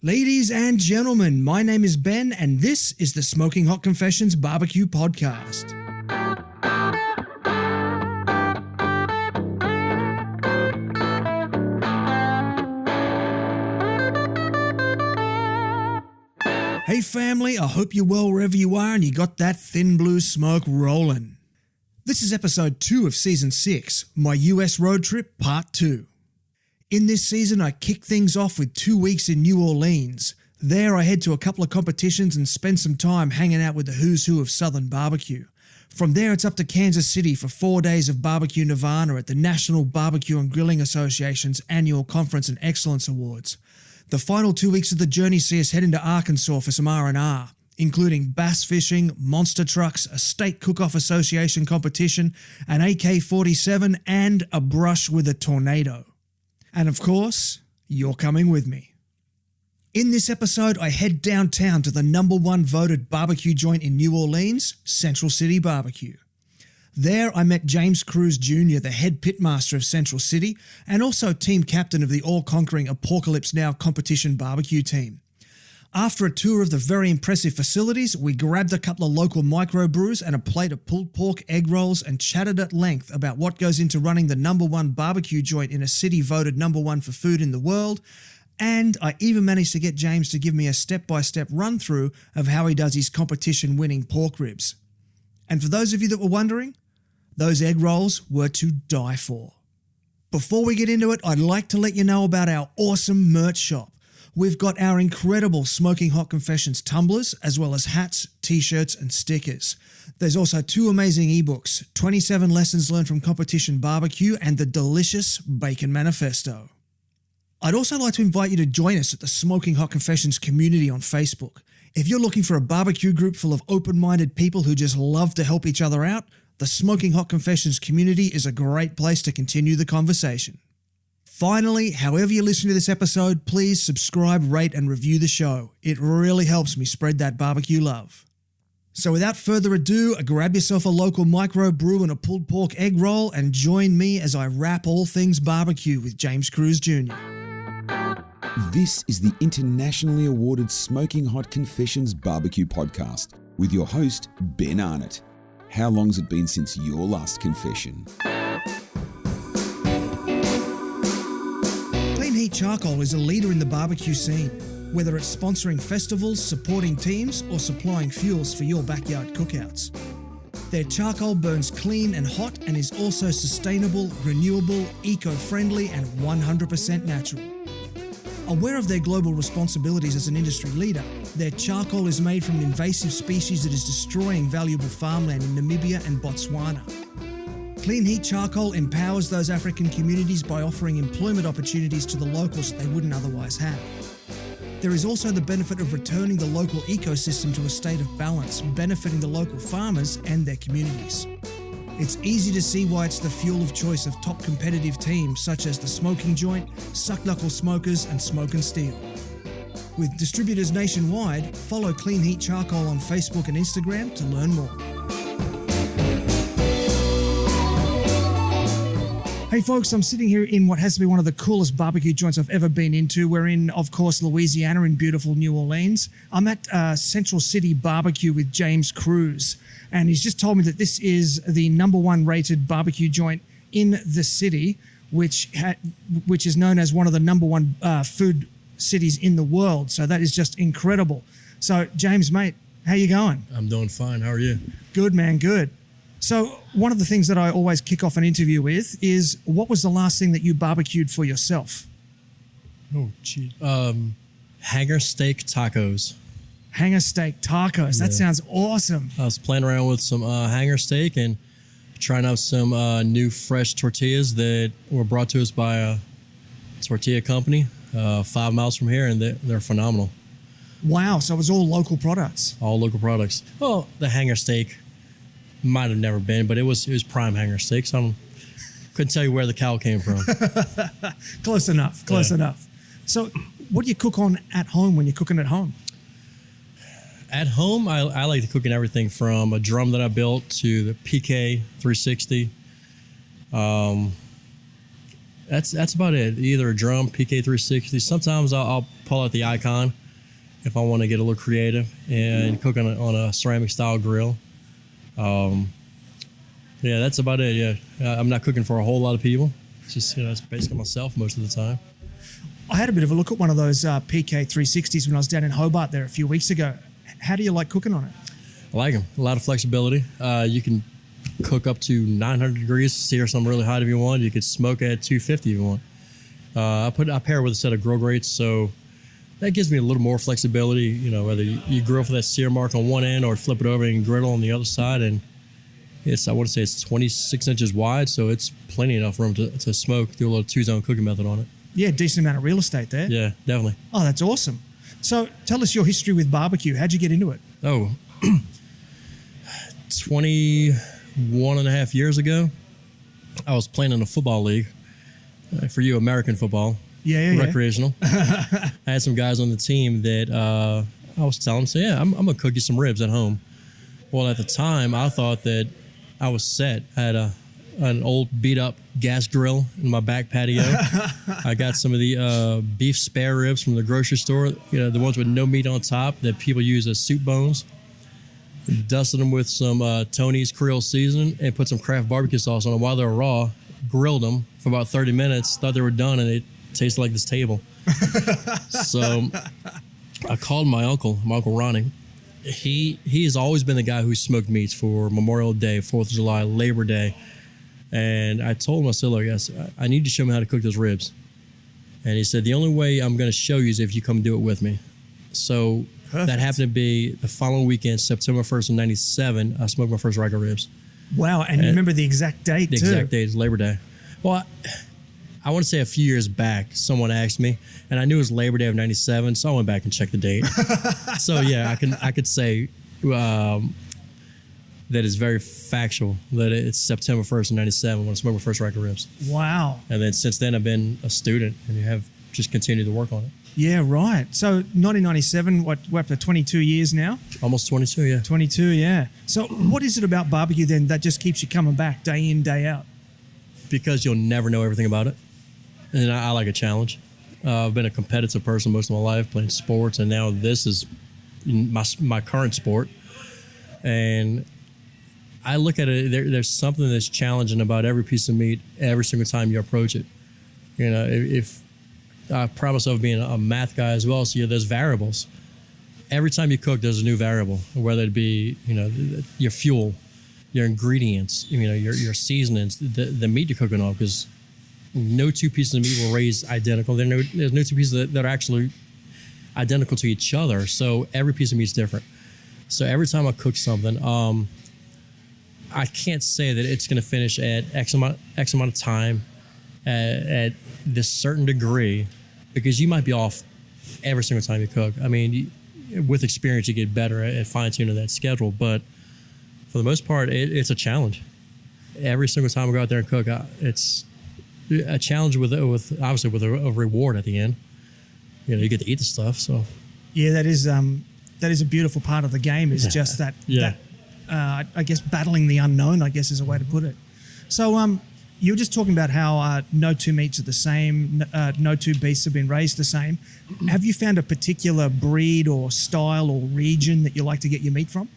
Ladies and gentlemen, my name is Ben, and this is the Smoking Hot Confessions BBQ podcast. Hey family, I hope you're well wherever you are and you got that thin blue smoke rolling. This is episode 2 of season 6, my US road trip part 2. In this season, I kick things off with 2 weeks in New Orleans. There, I head to a couple of competitions and spend some time hanging out with the who's who of Southern barbecue. From there, it's up to Kansas City for 4 days of barbecue nirvana at the National Barbecue and Grilling Association's annual Conference and Excellence Awards. The final 2 weeks of the journey see us head into Arkansas for some R&R, including bass fishing, monster trucks, a state cook-off association competition, an AK-47, and a brush with a tornado. And of course, you're coming with me. In this episode, I head downtown to the #1 voted barbecue joint in New Orleans, Central City BBQ. There, I met James Cruse Jr, the head pitmaster of Central City, and also team captain of the all-conquering Aporkalypse Now Competition BBQ team. After a tour of the very impressive facilities, we grabbed a couple of local microbrews and a plate of pulled pork egg rolls and chatted at length about what goes into running the #1 barbecue joint in a city voted #1 for food in the world, and I even managed to get James to give me a step-by-step run-through of how he does his competition-winning pork ribs. And for those of you that were wondering, those egg rolls were to die for. Before we get into it, I'd like to let you know about our awesome merch shop. We've got our incredible Smoking Hot Confessions tumblers, as well as hats, t-shirts, and stickers. There's also 2 amazing ebooks, 27 Lessons Learned from Competition Barbecue and the delicious Bacon Manifesto. I'd also like to invite you to join us at the Smoking Hot Confessions community on Facebook. If you're looking for a barbecue group full of open-minded people who just love to help each other out, the Smoking Hot Confessions community is a great place to continue the conversation. Finally, however you listen to this episode, please subscribe, rate, and review the show. It really helps me spread that barbecue love. So without further ado, grab yourself a local microbrew and a pulled pork egg roll and join me as I wrap all things barbecue with James Cruse Jr. This is the internationally awarded Smoking Hot Confessions BBQ podcast with your host, Ben Arnott. How long's it been since your last confession? Clean Heat Charcoal is a leader in the barbecue scene, whether it's sponsoring festivals, supporting teams, or supplying fuels for your backyard cookouts. Their charcoal burns clean and hot and is also sustainable, renewable, eco-friendly, and 100% natural. Aware of their global responsibilities as an industry leader, their charcoal is made from an invasive species that is destroying valuable farmland in Namibia and Botswana. Clean Heat Charcoal empowers those African communities by offering employment opportunities to the locals that they wouldn't otherwise have. There is also the benefit of returning the local ecosystem to a state of balance, benefiting the local farmers and their communities. It's easy to see why it's the fuel of choice of top competitive teams such as the Smoking Joint, Suck Knuckle Smokers, and Smoke and Steel. With distributors nationwide, follow Clean Heat Charcoal on Facebook and Instagram to learn more. Hey folks, I'm sitting here in what has to be one of the coolest barbecue joints I've ever been into. We're in, of course, Louisiana in beautiful New Orleans. I'm at Central City BBQ with James Cruse, and he's just told me that this is the #1 rated barbecue joint in the city, which is known as one of the #1 food cities in the world. So that is just incredible. So James, mate, how you going? I'm doing fine. How are you? Good, man, good. So one of the things that I always kick off an interview with is, what was the last thing that you barbecued for yourself? Oh, gee. Hanger steak tacos. Hanger steak tacos. That sounds awesome. I was playing around with some hanger steak and trying out some new fresh tortillas that were brought to us by a tortilla company 5 miles from here, and they're phenomenal. Wow. So it was all local products. All local products. Well, the hanger steak might have never been, but it was prime hanger steak. So I couldn't tell you where the cow came from. Close enough. So what do you cook on at home when you're cooking at home? At home, I like to cook in everything from a drum that I built to the PK 360. That's about it. Either a drum, PK 360. Sometimes I'll pull out the Icon if I want to get a little creative and cook on a ceramic style grill. Yeah, that's about it. Yeah, I'm not cooking for a whole lot of people. It's just, it's basically myself most of the time. I had a bit of a look at one of those PK 360s when I was down in Hobart there a few weeks ago. How do you like cooking on it? I like them. A lot of flexibility. You can cook up to 900 degrees, sear something really hot if you want. You could smoke at 250 if you want. I pair it with a set of grill grates, so that gives me a little more flexibility. Whether you grill for that sear mark on one end or flip it over and griddle on the other side. And I want to say it's 26 inches wide, so it's plenty enough room to smoke. Do a little 2-zone cooking method on it. Yeah, decent amount of real estate there. Yeah, definitely. Oh, that's awesome. So tell us your history with barbecue. How'd you get into it? Oh, 21 and a half years ago, I was playing in a football league. For you, American football. Yeah. Recreational. I had some guys on the team that I was telling them, I'm going to cook you some ribs at home. Well, at the time, I thought that I was set. I had an old beat-up gas grill in my back patio. I got some of the beef spare ribs from the grocery store, the ones with no meat on top that people use as soup bones. Dusted them with some Tony's Creole seasoning and put some Kraft barbecue sauce on them while they were raw. Grilled them for about 30 minutes, thought they were done, and it tasted like this table. So I called my uncle Ronnie. He has always been the guy who smoked meats for Memorial Day, 4th of July, Labor Day. And I told him, I said, look, I need you to show me how to cook those ribs. And he said, the only way I'm going to show you is if you come do it with me. So Perfect. That happened to be the following weekend, September 1st of 97, I smoked my first rack of ribs. Wow, and you remember the exact date, too? The exact date is Labor Day. Well, I want to say a few years back, someone asked me, and I knew it was Labor Day of 97, so I went back and checked the date. So, yeah, I could say that is very factual, that it's September 1st of 97 when I smoked my first rack of ribs. Wow. And then since then, I've been a student and have just continued to work on it. Yeah, right. So 1997, we're up to 22 years now? Almost 22, yeah. 22, yeah. So what is it about barbecue then that just keeps you coming back day in, day out? Because you'll never know everything about it. And I like a challenge. I've been a competitive person most of my life, playing sports, and now this is my current sport. And I look at it, there's something that's challenging about every piece of meat every single time you approach it. If I pride myself being a math guy as well, so there's variables. Every time you cook, there's a new variable, whether it be your fuel, your ingredients, your seasonings, the meat you're cooking on, because no two pieces of meat will raise identical. There's no two pieces that are actually identical to each other, so every piece of meat is different. So every time I cook something, I can't say that it's going to finish at X amount of time at this certain degree, because you might be off every single time you cook. I mean, with experience, you get better at fine-tuning that schedule, but for the most part, it's a challenge. Every single time I go out there and cook, it's a challenge with obviously with a reward at the end. You get to eat the stuff. So yeah, that is a beautiful part of the game. Is just that. Yeah. I guess battling the unknown, I guess, is a way to put it. So you were just talking about how no two meats are the same, no two beasts have been raised the same. Have you found a particular breed or style or region that you like to get your meat from?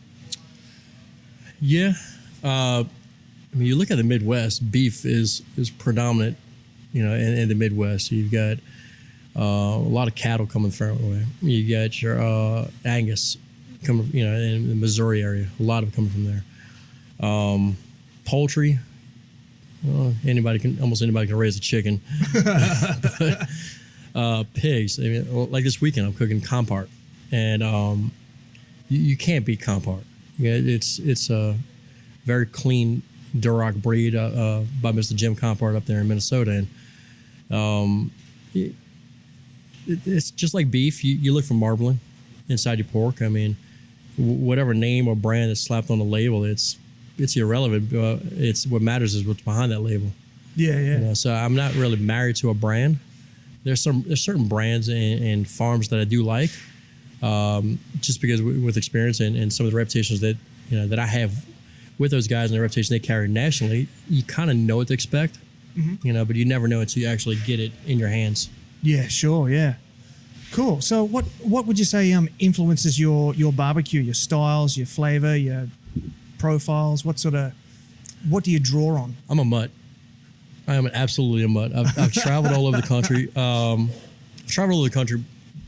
Yeah. You look at the Midwest, beef is predominant, in the Midwest. You've got a lot of cattle coming from. You got your Angus coming, in the Missouri area. A lot of it coming from there. Poultry. Almost anybody can raise a chicken. But pigs. Like this weekend, I'm cooking Compart, and you can't beat Compart. It's a very clean Duroc breed by Mr. Jim Compart up there in Minnesota, and it's just like beef. You look for marbling inside your pork. I mean, whatever name or brand is slapped on the label, it's irrelevant. It's what matters is what's behind that label. Yeah. So I'm not really married to a brand. There's certain brands and farms that I do like, just because with experience and some of the reputations that that I have with those guys and the reputation they carry nationally, you kind of know what to expect, but you never know until you actually get it in your hands. Yeah, sure, yeah. Cool. So what would you say influences your barbecue, your styles, your flavor, your profiles? What do you draw on? I'm a mutt. I am absolutely a mutt. I've traveled all over the country.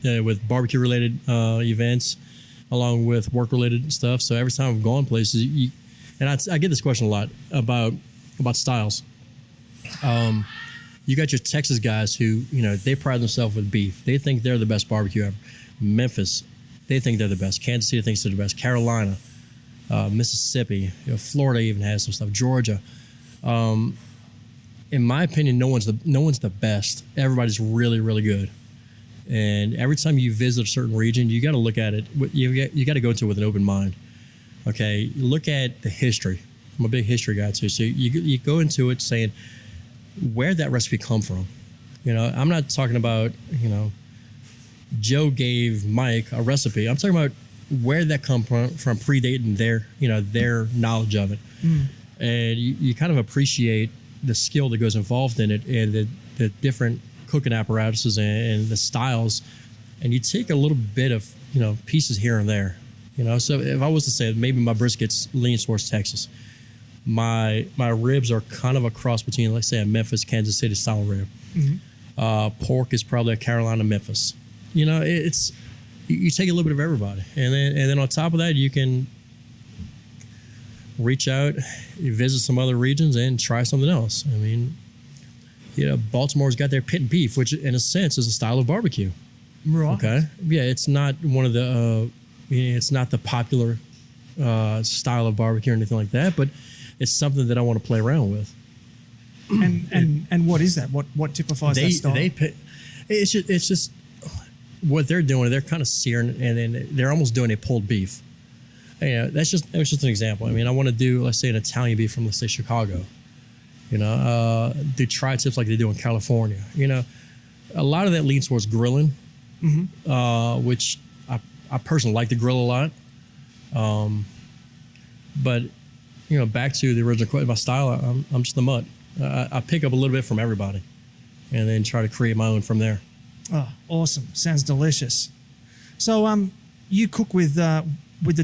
With barbecue-related events, along with work-related stuff. So every time I've gone places, I get this question a lot about styles. You got your Texas guys who, they pride themselves with beef. They think they're the best barbecue ever. Memphis, they think they're the best. Kansas City thinks they're the best. Carolina, Mississippi, Florida even has some stuff. Georgia. In my opinion, no one's the best. Everybody's really, really good. And every time you visit a certain region, you got to look at it. You got to go into it with an open mind. Okay, look at the history. I'm a big history guy too. So you go into it saying, where'd that recipe come from? I'm not talking about, Joe gave Mike a recipe. I'm talking about where'd that come from predating their knowledge of it. And you kind of appreciate the skill that goes involved in it and the different cooking apparatuses and the styles, and you take a little bit of pieces here and there. So if I was to say maybe my brisket's lean towards Texas, my ribs are kind of a cross between, let's say, a Memphis, Kansas City style rib. Pork is probably a Carolina, Memphis. It's you take a little bit of everybody, and then on top of that, you can reach out, you visit some other regions, and try something else. I mean, Baltimore's got their pit and beef, which in a sense is a style of barbecue. Right. Okay. Yeah, it's not one of the, it's not the popular style of barbecue or anything like that, but it's something that I want to play around with. And what is that? What typifies that style? It's just what they're doing. They're kind of searing, and then they're almost doing a pulled beef. That's just an example. I mean, I want to do, let's say, an Italian beef from, let's say, Chicago. Do tri-tips like they do in California. A lot of that leans towards grilling, which I personally like to grill a lot. But back to the original question, my style, I'm just the mutt. I pick up a little bit from everybody, and then try to create my own from there. Oh, awesome! Sounds delicious. So, you cook with the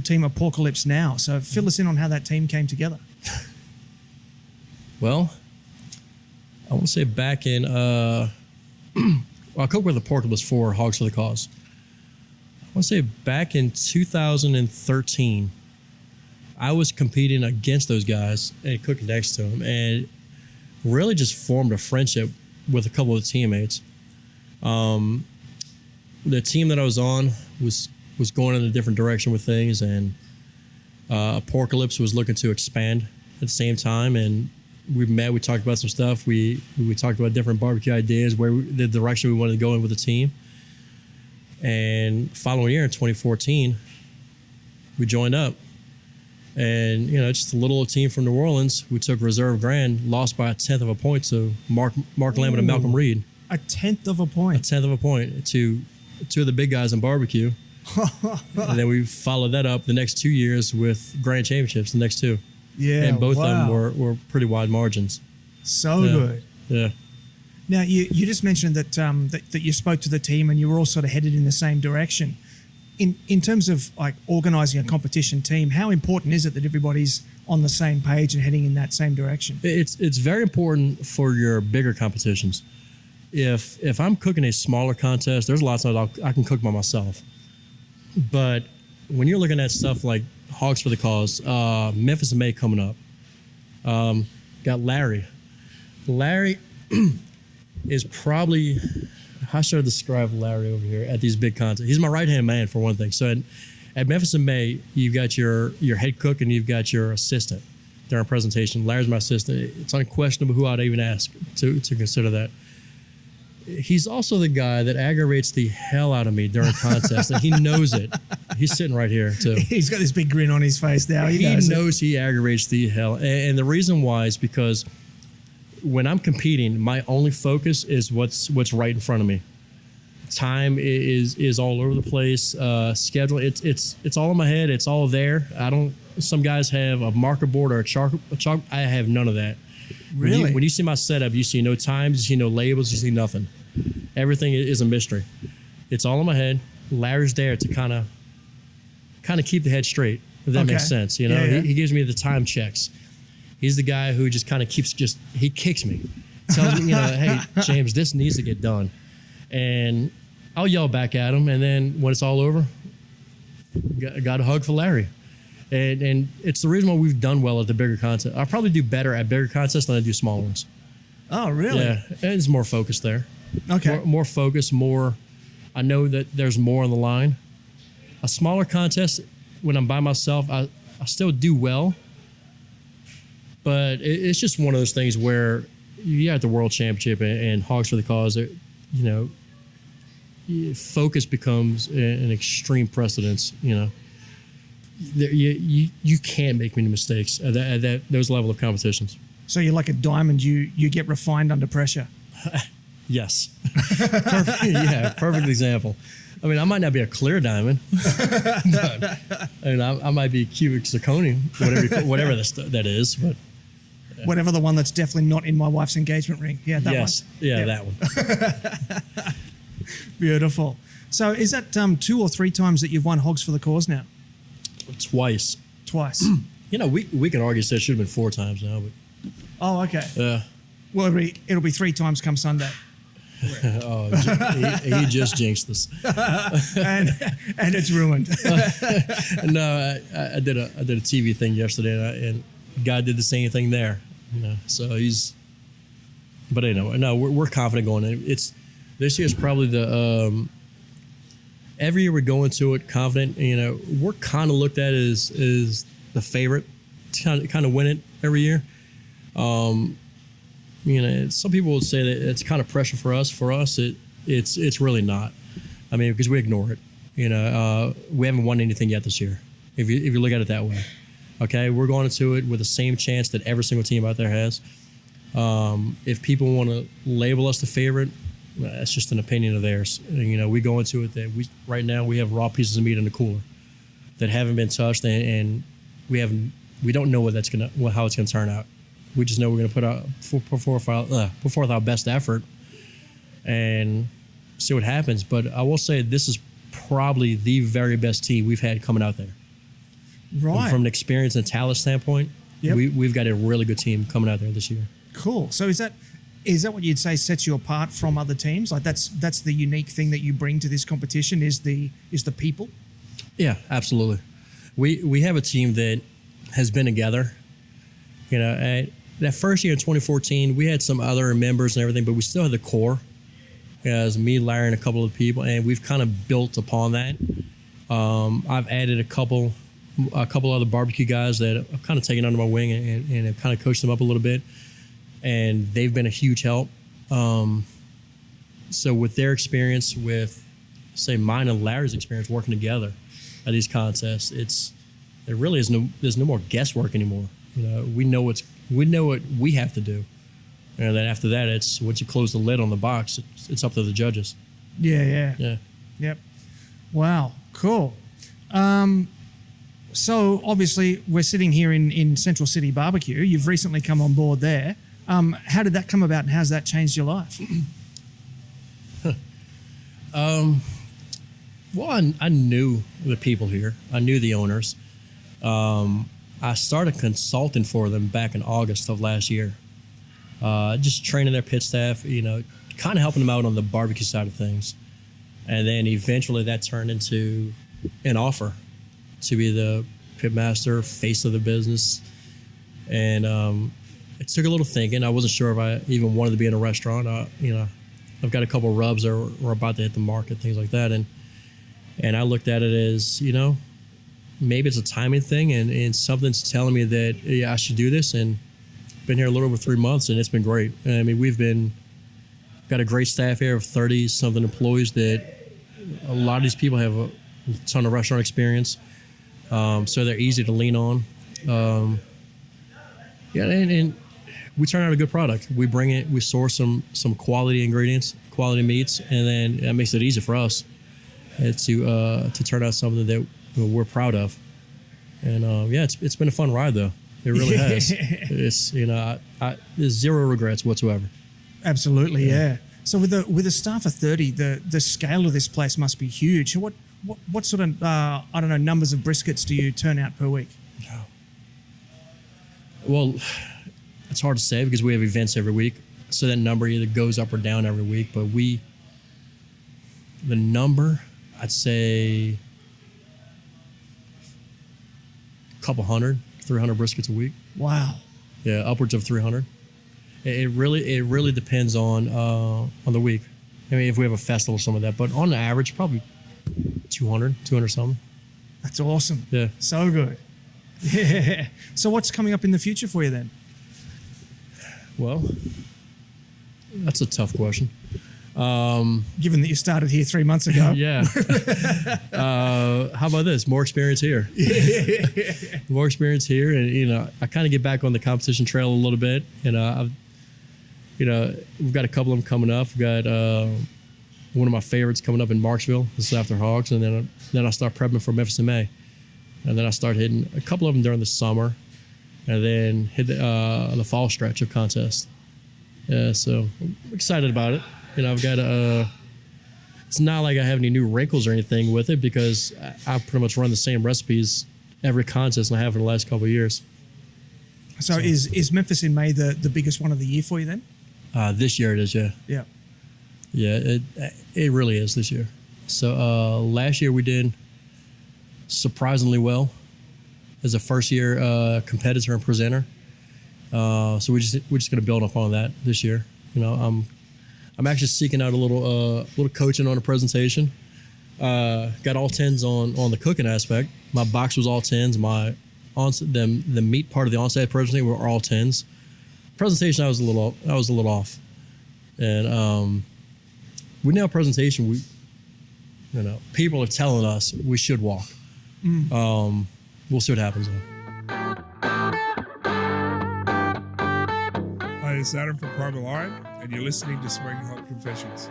team Aporkalypse Now. So, fill us in on how that team came together. Well, I want to say back in, I cooked with Aporkalypse for Hogs for the Cause. I want to say back in 2013, I was competing against those guys and cooking next to them, and really just formed a friendship with a couple of the teammates. The team that I was on was going in a different direction with things, and Aporkalypse was looking to expand at the same time, and we met, we talked about some stuff. We talked about different barbecue ideas, the direction we wanted to go in with the team. And following year in 2014, we joined up. And, just a little team from New Orleans. We took reserve grand, lost by 1/10 of a point to Mark Lambert and Malcolm Reed. 1/10 of a point? 1/10 of a point to two of the big guys in barbecue. And then we followed that up the next 2 years with grand championships, the next two. Yeah, and both of them were pretty wide margins. So good. Yeah. Now, you just mentioned that you spoke to the team and you were all sort of headed in the same direction. In terms of like organizing a competition team, how important is it that everybody's on the same page and heading in that same direction? It's very important for your bigger competitions. If I'm cooking a smaller contest, there's a lot of times I can cook by myself. But when you're looking at stuff like Hogs for the Cause, Memphis in May coming up, got Larry. Larry is probably, how should I describe Larry over here at these big contests? He's my right-hand man for one thing. So at Memphis in May, you've got your head cook and you've got your assistant during a presentation. Larry's my assistant. It's unquestionable who I'd even ask to consider that. He's also the guy that aggravates the hell out of me during contests, and he knows it. He's sitting right here, too. He's got this big grin on his face now. He knows he aggravates the hell. And the reason why is because when I'm competing, my only focus is what's right in front of me. Time is all over the place. Schedule, it's all in my head. It's all there. Some guys have a marker board or a chalk. I have none of that. Really? When you see my setup, you see no times, you see no labels, you see nothing. Everything is a mystery. It's all in my head. Larry's there to kind of keep the head straight, if that makes sense. You know, he gives me the time checks. He's the guy who just kind of he kicks me. Tells me, you know, hey, James, this needs to get done. And I'll yell back at him. And then when it's all over, got a hug for Larry. And it's the reason why we've done well at the bigger contests. I'll probably do better at bigger contests than I do smaller ones. Oh, really? Yeah, it's more focused there. Okay. More focus, more. I know that there's more on the line. A smaller contest, when I'm by myself, I still do well. But it's just one of those things where you're at the World Championship and Hogs for the Cause, you know, focus becomes an extreme precedence, you know. You can't make many mistakes at those level of competitions. So you're like a diamond. You get refined under pressure. Yes. Perfect example. I mean, I might not be a clear diamond, but I might be cubic zirconium, whatever that is. But whatever the one that's definitely not in my wife's engagement ring. Yeah, that one. Yeah, that one. Beautiful. So is that 2 or 3 times that you've won Hogs for the Cause now? Twice. You know, we can argue that it should have been 4 times now, but. Oh, okay. Yeah. Well, it'll be 3 times come Sunday. Oh, he just jinxed us. and it's ruined. No, I did a TV thing yesterday, and God did the same thing there. You know, so but anyway, no, we're confident going in. This year's probably the every year we go into it confident. You know, we're kind of looked at as the favorite to kind of win it every year. You know, some people would say that it's kind of pressure for us. For us, it's really not. I mean, because we ignore it. You know, we haven't won anything yet this year. If you look at it that way, okay, we're going into it with the same chance that every single team out there has. If people want to label us the favorite, that's just an opinion of theirs. You know, we go into it that right now we have raw pieces of meat in the cooler that haven't been touched, and we don't know how it's gonna turn out. We just know we're going to put forth our best effort and see what happens. But I will say this is probably the very best team we've had coming out there. Right. From an experience and talent standpoint, we've got a really good team coming out there this year. Cool. So is that what you'd say sets you apart from other teams? Like that's the unique thing that you bring to this competition is the people? Yeah, absolutely. We have a team that has been together. You know, that first year in 2014, we had some other members and everything, but we still had the core. As me, Larry, and a couple of people, and we've kind of built upon that. I've added a couple other barbecue guys that I've kind of taken under my wing and have kind of coached them up a little bit, and they've been a huge help. So with their experience, with say mine and Larry's experience working together at these contests, there's no more guesswork anymore. You know, we know what we have to do, and then after that, it's once you close the lid on the box, it's up to the judges. Yeah. Yep. Wow. Cool. So obviously we're sitting here in Central City BBQ. You've recently come on board there. How did that come about, and how's that changed your life? Well, I knew the people here. I knew the owners. I started consulting for them back in August of last year. Just training their pit staff, you know, kind of helping them out on the barbecue side of things. And then eventually that turned into an offer to be the pitmaster, face of the business. And it took a little thinking. I wasn't sure if I even wanted to be in a restaurant. You know, I've got a couple of rubs that were about to hit the market, things like that. And I looked at it as, you know, maybe it's a timing thing, and something's telling me that I should do this. And been here a little over 3 months, and it's been great. I mean, got a great staff here of 30-something employees that a lot of these people have a ton of restaurant experience, so they're easy to lean on. And we turn out a good product. We bring it, we source some quality ingredients, quality meats, and then that makes it easy for us to turn out something that we're proud of. And it's been a fun ride though. It really has. It's, you know, there's zero regrets whatsoever. Absolutely, yeah. So with a staff of 30, the scale of this place must be huge. What sort of numbers of briskets do you turn out per week? Well, it's hard to say because we have events every week, so that number either goes up or down every week. But the number, I'd say, a couple 300 briskets a week. Wow. Yeah, upwards of 300. It really depends on the week. I mean, if we have a festival or some of that, but on the average, probably 200 something. That's awesome. Yeah. So good. Yeah. So what's coming up in the future for you then? Well, that's a tough question. Given that you started here 3 months ago. Yeah. How about this? More experience here. More experience here, and I kind of get back on the competition trail a little bit. We've got a couple of them coming up. We've got one of my favorites coming up in Marksville. This is after Hogs, and then I start prepping for Memphis in May, and then I start hitting a couple of them during the summer, and then hit the fall stretch of contest. Yeah, so I'm excited about it. I've got it's not like I have any new wrinkles or anything with it because I pretty much run the same recipes every contest and I have for the last couple of years. So is Memphis in May the biggest one of the year for you then? This year it is, yeah. Yeah. Yeah, it really is this year. So last year we did surprisingly well as a first year competitor and presenter. So we're just going to build upon that this year. I'm actually seeking out a little coaching on a presentation. Got all 10s on the cooking aspect. My box was all 10s. The meat part of the on-site presentation were all 10s. Presentation I was a little off, and with now presentation people are telling us we should walk. We'll see what happens then. Hi, it's Adam from Primal Iron, and you're listening to Smoking Hot Confessions.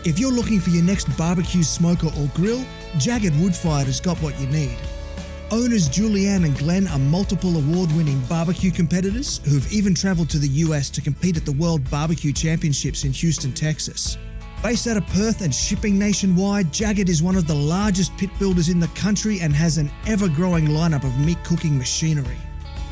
If you're looking for your next barbecue smoker or grill, Jagged Wood-Fired has got what you need. Owners Julianne and Glenn are multiple award-winning barbecue competitors who've even traveled to the US to compete at the World Barbecue Championships in Houston, Texas. Based out of Perth and shipping nationwide, Jagged is one of the largest pit builders in the country and has an ever-growing lineup of meat cooking machinery.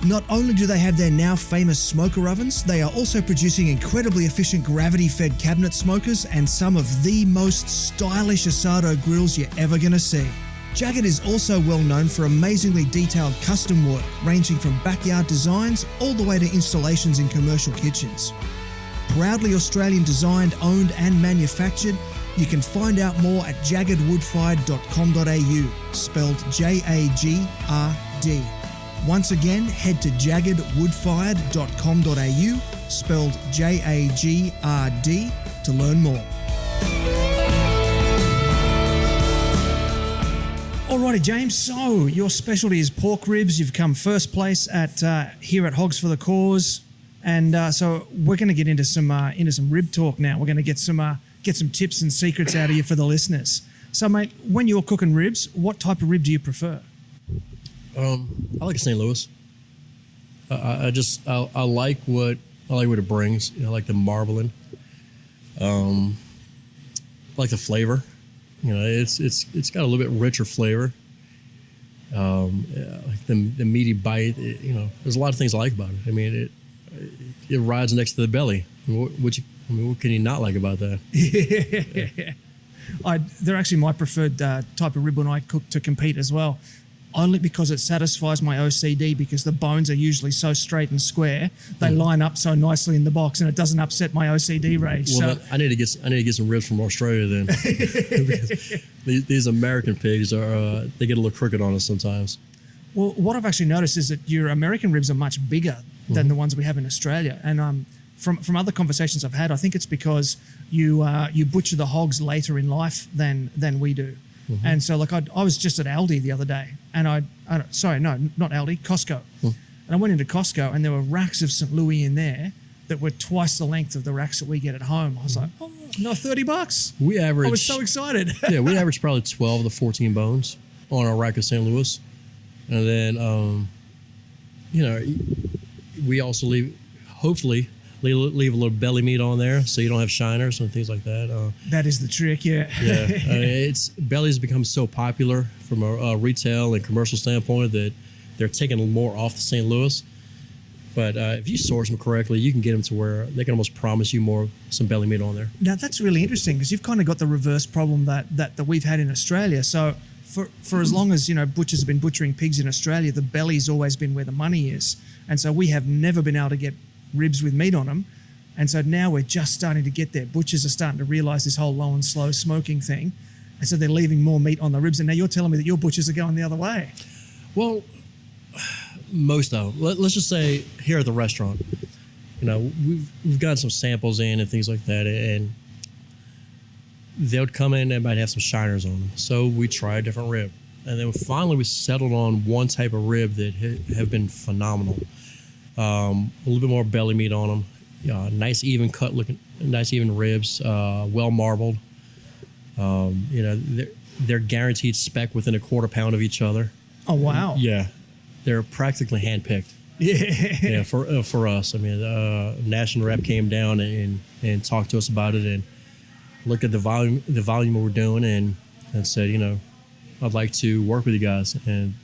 Not only do they have their now famous smoker ovens, they are also producing incredibly efficient gravity-fed cabinet smokers and some of the most stylish asado grills you're ever going to see. Jagged is also well known for amazingly detailed custom work, ranging from backyard designs all the way to installations in commercial kitchens. Proudly Australian designed, owned and manufactured, you can find out more at jaggedwoodfired.com.au, spelled J-A-G-R-D. Once again, head to jaggedwoodfired.com.au, spelled J-A-G-R-D, to learn more. Alrighty, James. So your specialty is pork ribs. You've come first place here at Hogs for the Cause, and so we're going to get into some rib talk now. We're going to get some tips and secrets out of you for the listeners. So, mate, when you're cooking ribs, what type of rib do you prefer? I like a St. Louis. I like what it brings. I like the marbling. I like the flavor. It's got a little bit richer flavor. Like the meaty bite. There's a lot of things I like about it. I mean, it rides next to the belly. What can you not like about that? Yeah. They're actually my preferred type of rib when I cook to compete as well. Only because it satisfies my OCD, because the bones are usually so straight and square. They line up so nicely in the box, and it doesn't upset my OCD rage. Well, I need to get some ribs from Australia then. these American pigs they get a little crooked on us sometimes. Well, what I've actually noticed is that your American ribs are much bigger than the ones we have in Australia, and from other conversations I've had, I think it's because you butcher the hogs later in life than we do. Mm-hmm. And so, like, I was just at Aldi the other day, and not Aldi, Costco. And I went into Costco, and there were racks of St. Louis in there that were twice the length of the racks that we get at home. I was like, oh, no, $30. We average. I was so excited. Yeah, we average probably 12 to 14 bones on our rack of St. Louis, and then we also hopefully leave a little belly meat on there so you don't have shiners and things like that. That is the trick, yeah. Yeah, bellies become so popular from a retail and commercial standpoint that they're taking more off the St. Louis. But if you source them correctly, you can get them to where they can almost promise you some belly meat on there. Now, that's really interesting because you've kind of got the reverse problem that we've had in Australia. So for as long as, butchers have been butchering pigs in Australia, the belly's always been where the money is. And so we have never been able to get ribs with meat on them. And so now we're just starting to get there. Butchers are starting to realize this whole low and slow smoking thing. And so they're leaving more meat on the ribs. And now you're telling me that your butchers are going the other way. Well, most of them. Let's just say here at the restaurant, we've got some samples in and things like that. And they would come in and might have some shiners on them. So we try a different rib. And then finally we settled on one type of rib that have been phenomenal. A little bit more belly meat on them. Nice even cut looking, nice even ribs, well marbled. They're guaranteed spec within a quarter pound of each other. Oh, wow. Yeah. They're practically handpicked. Yeah. For us. I mean, National Rep came down and talked to us about it and looked at the volume we're doing and said, I'd like to work with you guys. And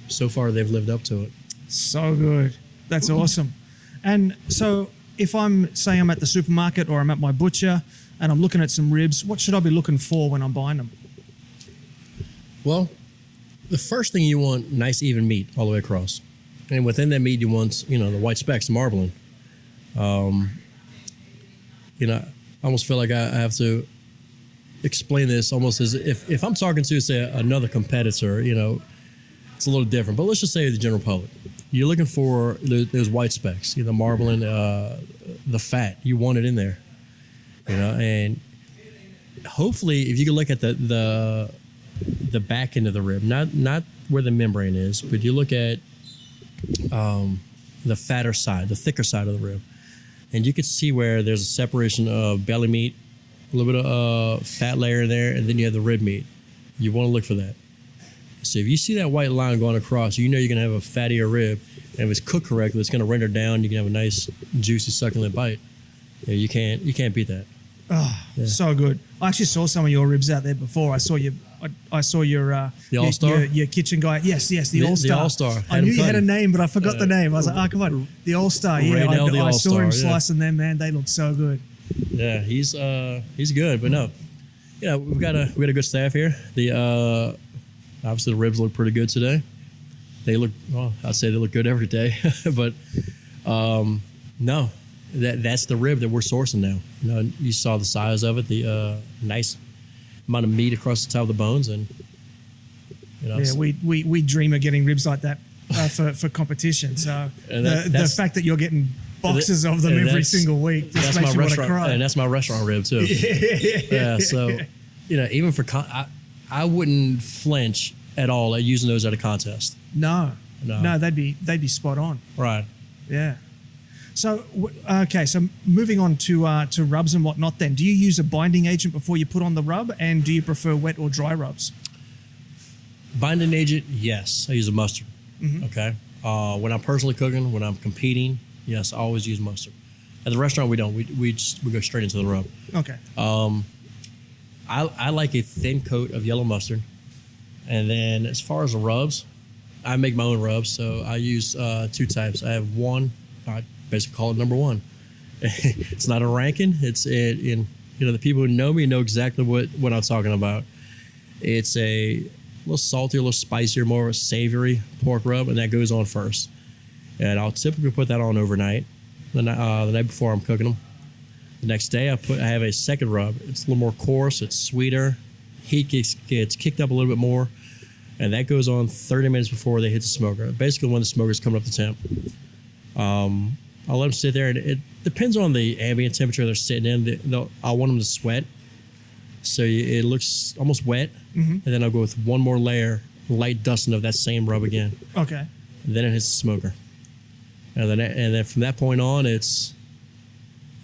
so far they've lived up to it. So good. That's awesome. And so if I'm at the supermarket or I'm at my butcher and I'm looking at some ribs, what should I be looking for when I'm buying them? Well, the first thing you want, nice even meat all the way across. And within that meat, you want, the white specks, the marbling. I almost feel like I have to explain this almost as if I'm talking to, say, another competitor, it's a little different. But let's just say the general public. You're looking for those white specks, the marbling, the fat. You want it in there, and hopefully if you can look at the back end of the rib, not where the membrane is, but you look at the fatter side, the thicker side of the rib, and you can see where there's a separation of belly meat, a little bit of fat layer in there, and then you have the rib meat. You want to look for that. So if you see that white line going across, you're going to have a fattier rib, and if it's cooked correctly, it's going to render down. You can have a nice, juicy, succulent bite. Yeah, you can't beat that. Oh, yeah. So good. I actually saw some of your ribs out there before. I saw your the All-Star? your kitchen guy. Yes, the All-Star. The All-Star. I knew you had a name, but I forgot the name. I was like, oh, come on. The All-Star. Yeah, I saw him slicing them, man. They look so good. Yeah, he's good, but no. We got a good staff here. Obviously the ribs look pretty good today. They look, I'd say they look good every day, but no, that's the rib that we're sourcing now. You saw the size of it, the nice amount of meat across the top of the bones, and we dream of getting ribs like that for competition. So the fact that you're getting boxes of them every single week just makes me want to cry. And that's my restaurant rib too. Yeah. So even for I wouldn't flinch at all at using those at a contest. No, they'd be spot on. Right. Yeah. So so moving on to rubs and whatnot. Then, do you use a binding agent before you put on the rub, and do you prefer wet or dry rubs? Binding agent, yes. I use a mustard. Mm-hmm. Okay. When I'm personally cooking, when I'm competing, yes, I always use mustard. At the restaurant, we don't. We go straight into the rub. Okay. I like a thin coat of yellow mustard. And then as far as the rubs, I make my own rubs. So I use two types. I have one, I basically call it number one. It's not a ranking. The people who know me know exactly what I'm talking about. It's a little saltier, a little spicier, more of a savory pork rub, and that goes on first. And I'll typically put that on overnight, the night before I'm cooking them. The next day, I have a second rub. It's a little more coarse. It's sweeter. Heat gets kicked up a little bit more, and that goes on 30 minutes before they hit the smoker. Basically, when the smoker's coming up to temp, I'll let them sit there, and it depends on the ambient temperature they're sitting in. I want them to sweat, so it looks almost wet, mm-hmm. and then I'll go with one more layer, light dusting of that same rub again. Okay. And then it hits the smoker, and then from that point on, it's.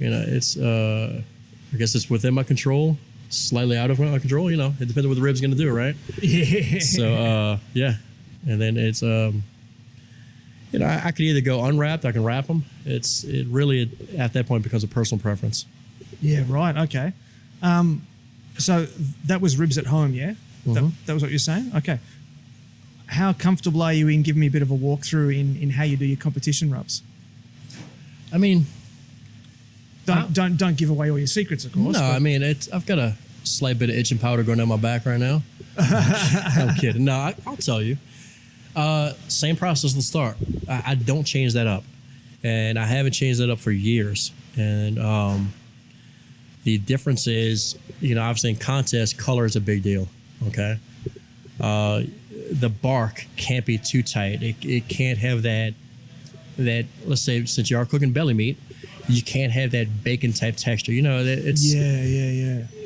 I guess it's within my control, slightly out of my control. It depends on what the rib's going to do, right? Yeah. So, yeah. And then it's, I could either go unwrapped, I can wrap them. It really, at that point, becomes a personal preference. Yeah, right. Okay. So that was ribs at home, yeah? That was what you're saying? Okay. How comfortable are you in giving me a bit of a walkthrough in how you do your competition rubs? I mean... Don't give away all your secrets, of course. No, I mean, I've got a slight bit of itching powder going down my back right now. I'm kidding. No, I'll tell you. Same process to start. I don't change that up. And I haven't changed that up for years. And the difference is, obviously in contest, color is a big deal, okay? The bark can't be too tight. It can't have that, let's say, since you are cooking belly meat, you can't have that bacon type texture. It's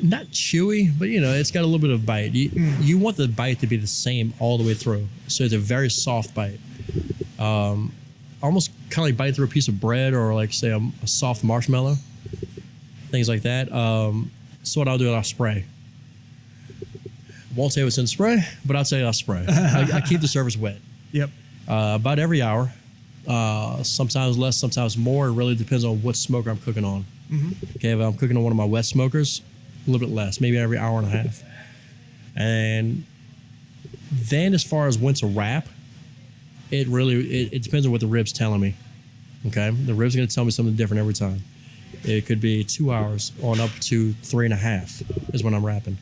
not chewy, but it's got a little bit of bite. You want the bite to be the same all the way through. So it's a very soft bite. Almost kind of like biting through a piece of bread or like say a soft marshmallow. Things like that. So what I'll do is I'll spray. Won't tell you what's in the spray, but I'll tell you I'll spray. I keep the surface wet. Yep. About every hour. Sometimes less, sometimes more. It really depends on what smoker I'm cooking on. Okay, if I'm cooking on one of my wet smokers, a little bit less, maybe every hour and a half. And then as far as when to wrap, it depends on what the rib's telling me. Okay, the rib's going to tell me something different every time. It could be 2 hours on up to 3.5 is when I'm wrapping.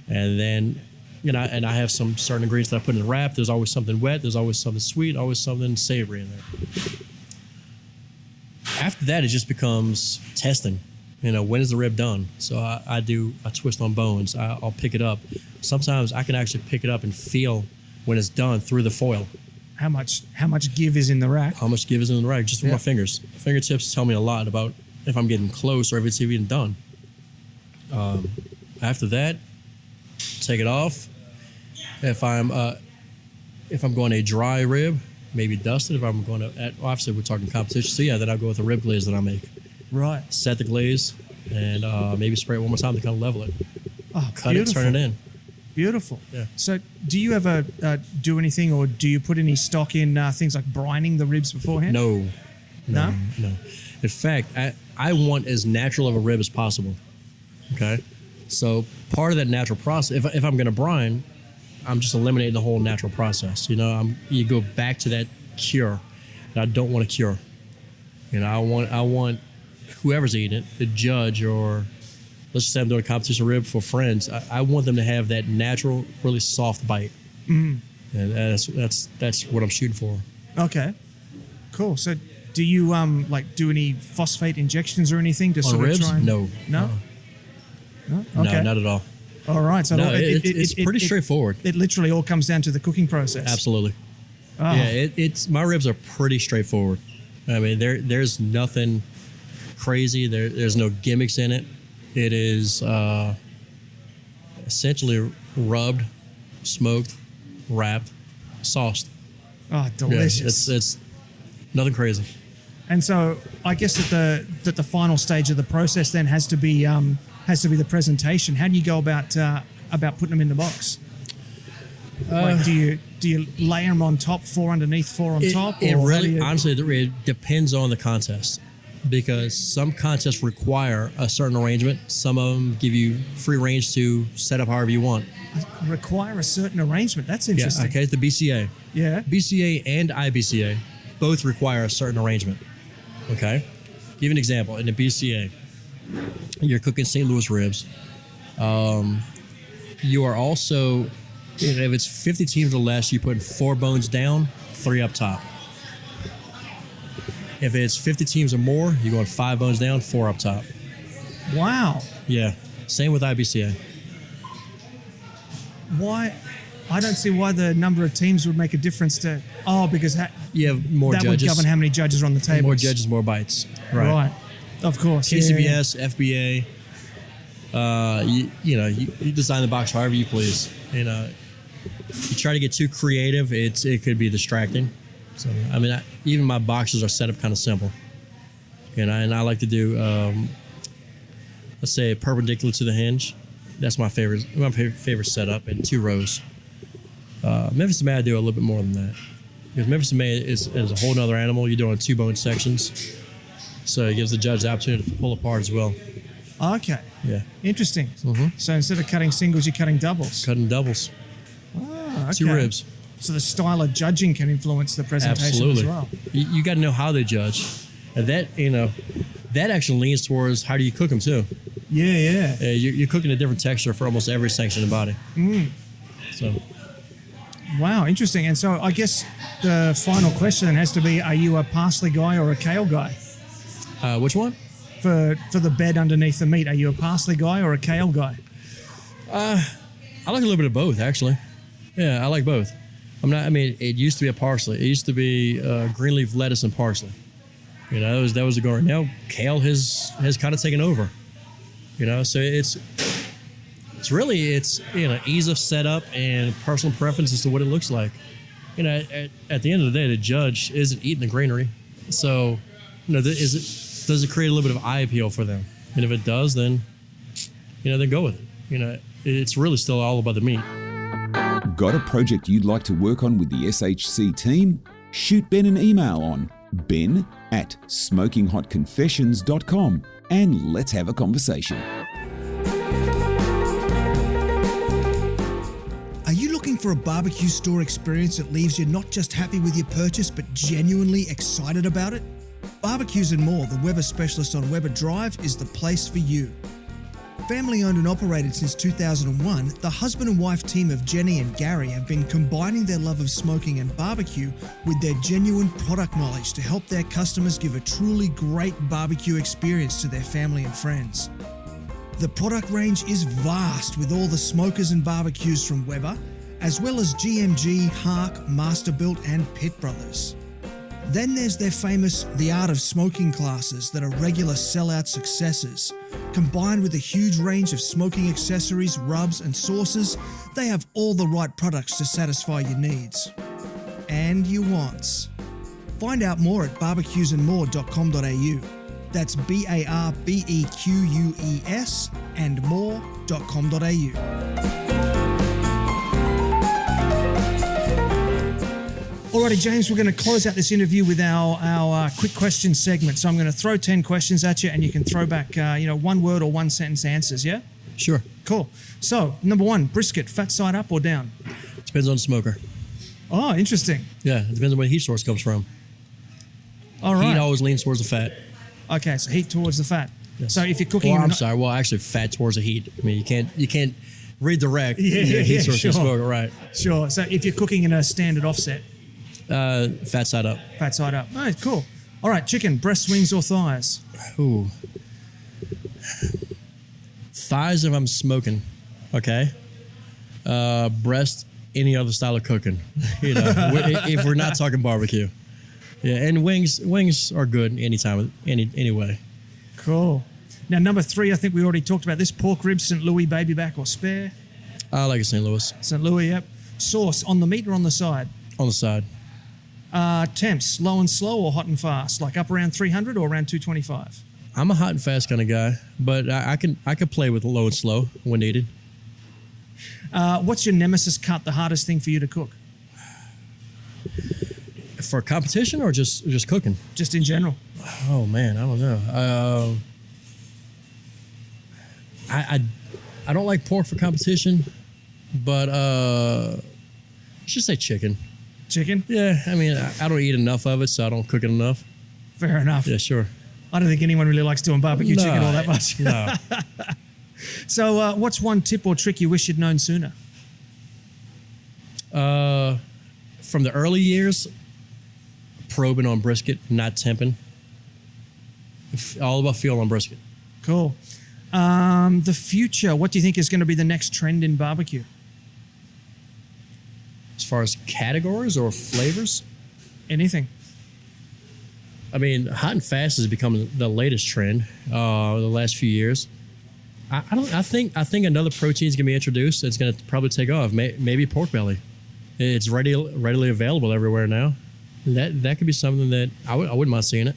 And then and I have some certain ingredients that I put in the wrap. There's always something wet. There's always something sweet. Always something savory in there. After that, it just becomes testing. When is the rib done? So I twist on bones. I'll pick it up. Sometimes I can actually pick it up and feel when it's done through the foil. How much give is in the rack? How much give is in the rack? Just with my fingers. Fingertips tell me a lot about if I'm getting close or if it's even done. After that, take it off. If I'm going a dry rib, maybe dusted. If I'm going to, obviously we're talking competition, so yeah, then I'll go with the rib glaze that I make. Right. Set the glaze and maybe spray it one more time to kind of level it. Oh, cut beautiful. it, turn it in. Beautiful. Yeah. So do you ever do anything, or do you put any stock in things like brining the ribs beforehand? No. No? In fact, I want as natural of a rib as possible. Okay. So part of that natural process, if I'm going to brine, I'm just eliminating the whole natural process. You go back to that cure. And I don't want to cure. I want whoever's eating it, the judge, or let's just say I'm doing a competition rib for friends. I want them to have that natural, really soft bite. And that's what I'm shooting for. Okay, cool. So do you do any phosphate injections or anything to sort ribs? of try and... No. No? Okay. No, not at all. All right. So it's pretty straightforward. It literally all comes down to the cooking process. Absolutely. Oh. Yeah, my ribs are pretty straightforward. I mean, there's nothing crazy. There's no gimmicks in it. It is essentially rubbed, smoked, wrapped, sauced. Oh, delicious. Yeah, it's nothing crazy. And so I guess that the final stage of the process then has to be the presentation. How do you go about putting them in the box? Do you layer them on top, 4 underneath, 4 on top? It really, honestly, it depends on the contest, because some contests require a certain arrangement. Some of them give you free range to set up however you want. Require a certain arrangement. That's interesting. Yeah, okay, it's the BCA. Yeah. BCA and IBCA both require a certain arrangement. Okay? Give you an example. In the BCA, you're cooking St. Louis ribs. You are also, if it's 50 teams or less, you put 4 bones down, 3 up top. If it's 50 teams or more, you're going 5 bones down, 4 up top. Wow. Yeah. Same with IBCA. Why? I don't see why the number of teams would make a difference to... Oh, because you have more that judges. That would govern how many judges are on the table. More judges, more bites. Right. Of course. KCBS, FBA. You design the box however you please. You try to get too creative, it could be distracting. So I mean, even my boxes are set up kind of simple. And I like to do, let's say, perpendicular to the hinge. That's my favorite setup, and 2 rows. Memphis Mad do a little bit more than that. Because Memphis made is a whole nother animal. You're doing 2-bone sections. So it gives the judge the opportunity to pull apart as well. Okay. Yeah. Interesting. Mm-hmm. So instead of cutting singles, you're cutting doubles. Cutting doubles. Ah, okay. 2 ribs. So the style of judging can influence the presentation Absolutely. as well. You got to know how they judge. And that actually leans towards how do you cook them too. Yeah. You're cooking a different texture for almost every section of the body. So. Wow, interesting. And so I guess the final question then has to be, are you a parsley guy or a kale guy? Which one? For the bed underneath the meat, are you a parsley guy or a kale guy? I like a little bit of both, actually. Yeah, I like both. It used to be a parsley. It used to be green leaf lettuce and parsley. That was the going. Now kale has kind of taken over. So it's really ease of setup and personal preference as to what it looks like. At the end of the day, the judge isn't eating the greenery, so does it create a little bit of eye appeal for them? And if it does, then then go with it. It's really still all about the meat. Got a project you'd like to work on with the SHC team? Shoot Ben an email on ben@smokinghotconfessions.com and let's have a conversation. Are you looking for a barbecue store experience that leaves you not just happy with your purchase, but genuinely excited about it? Barbecues and More, the Weber specialist on Weber Drive, is the place for you. Family owned and operated since 2001, the husband and wife team of Jenny and Gary have been combining their love of smoking and barbecue with their genuine product knowledge to help their customers give a truly great barbecue experience to their family and friends. The product range is vast with all the smokers and barbecues from Weber, as well as GMG, Hark, Masterbuilt and Pitt Brothers. Then there's their famous The Art of Smoking classes that are regular sellout successes. Combined with a huge range of smoking accessories, rubs and sauces, they have all the right products to satisfy your needs and your wants. Find out more at barbecuesandmore.com.au. That's BARBEQUES and more.com.au. Alrighty, James, we're going to close out this interview with our quick question segment. So I'm going to throw 10 questions at you and you can throw back, one word or one sentence answers, yeah? Sure. Cool. So, number 1, brisket, fat side up or down? Depends on the smoker. Oh, interesting. Yeah, it depends on where the heat source comes from. All right. Heat always leans towards the fat. Okay, so heat towards the fat. Yes. So if you're cooking... actually fat towards the heat. You can't redirect the heat source to the smoker, right? Sure. So if you're cooking in a standard offset... fat side up. Fat side up. Oh, cool. All right, chicken, breast, wings or thighs? Ooh. Thighs if I'm smoking, okay? Breast, any other style of cooking, if we're not talking barbecue. Yeah, and wings are good anytime, any way. Cool. Now, number 3, I think we already talked about this, pork ribs, St. Louis, baby back or spare? I like a St. Louis. St. Louis, yep. Sauce, on the meat or on the side? On the side. Temps, low and slow or hot and fast? Like up around 300 or around 225? I'm a hot and fast kind of guy, but I can play with low and slow when needed. What's your nemesis cut, the hardest thing for you to cook? For competition or just cooking? Just in general. Oh man, I don't know. I don't like pork for competition, but I should say chicken. Chicken? Yeah, I don't eat enough of it, so I don't cook it enough. Fair enough. Yeah, sure. I don't think anyone really likes doing barbecue chicken all that much. No. So what's one tip or trick you wish you'd known sooner? From the early years, probing on brisket, not temping. All about feel on brisket. Cool. The future, what do you think is going to be the next trend in barbecue? As far as categories or flavors? Anything. Hot and fast has become the latest trend the last few years. I think another protein is going to be introduced that's going to probably take off. Maybe pork belly. It's readily available everywhere now. That could be something that I wouldn't mind seeing it.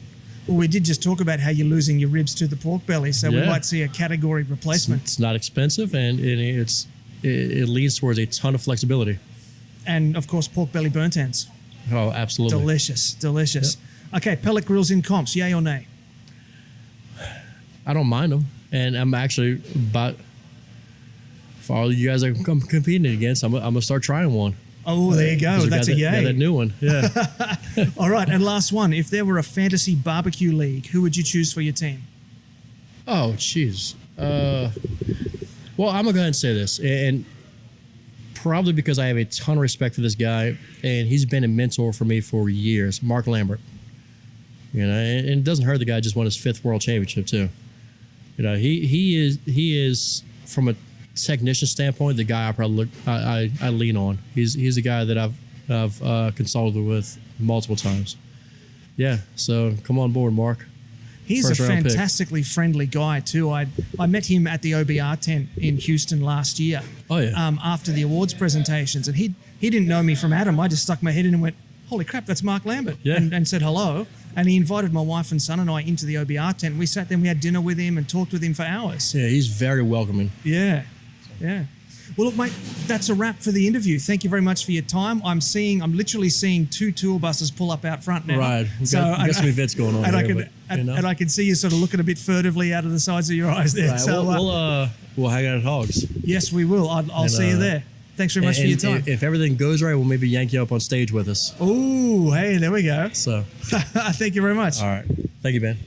Well, we did just talk about how you're losing your ribs to the pork belly, so we might see a category replacement. It's not expensive, and it leads towards a ton of flexibility. And, of course, pork belly burnt ends. Oh, absolutely. Delicious. Yep. Okay, pellet grills in comps, yay or nay? I don't mind them, and I'm actually for all you guys I'm competing against, I'm gonna start trying one. Oh, there you go. That's a yay. Yeah, that new one. Yeah. All right, and last one. If there were a fantasy barbecue league, who would you choose for your team? Oh, jeez. Well, I'm gonna go ahead and say this, and probably because I have a ton of respect for this guy, and he's been a mentor for me for years. Mark Lambert. You know, and it doesn't hurt the guy just won his 5th world championship too. You know, he is from a technician standpoint the guy I lean on. He's the guy that I've consulted with multiple times. Yeah, so come on board, Mark. He's a fantastically friendly guy too. I met him at the OBR tent in Houston last year. Oh yeah. After the awards presentations, and he didn't know me from Adam. I just stuck my head in and went, "Holy crap, that's Mark Lambert!" Yeah. And said hello. And he invited my wife and son and I into the OBR tent. We sat there, we had dinner with him and talked with him for hours. Yeah, he's very welcoming. Yeah. Well, look, mate, that's a wrap for the interview. Thank you very much for your time. I'm literally seeing 2 tour buses pull up out front now. Right. We've got some events going on and I can see you sort of looking a bit furtively out of the sides of your eyes there. Right, so we'll hang out at Hogs. Yes, we will. I'll see you there. Thanks very much for your time. If everything goes right, we'll maybe yank you up on stage with us. Oh, hey, there we go. So, thank you very much. All right. Thank you, Ben.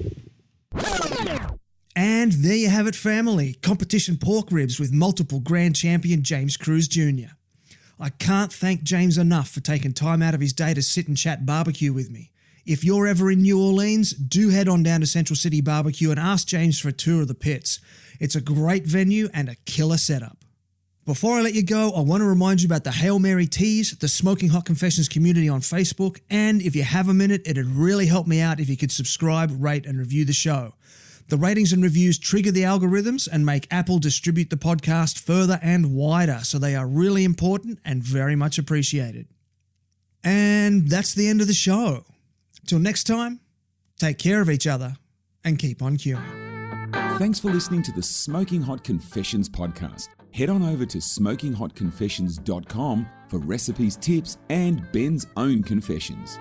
And there you have it, family. Competition pork ribs with multiple grand champion James Cruse Jr. I can't thank James enough for taking time out of his day to sit and chat barbecue with me. If you're ever in New Orleans, do head on down to Central City BBQ and ask James for a tour of the pits. It's a great venue and a killer setup. Before I let you go, I want to remind you about the Hail Mary Teas, the Smoking Hot Confessions community on Facebook, and if you have a minute, it'd really help me out if you could subscribe, rate, and review the show. The ratings and reviews trigger the algorithms and make Apple distribute the podcast further and wider, so they are really important and very much appreciated. And that's the end of the show. Till next time, take care of each other and keep on queuing. Thanks for listening to the Smoking Hot Confessions podcast. Head on over to smokinghotconfessions.com for recipes, tips, and Ben's own confessions.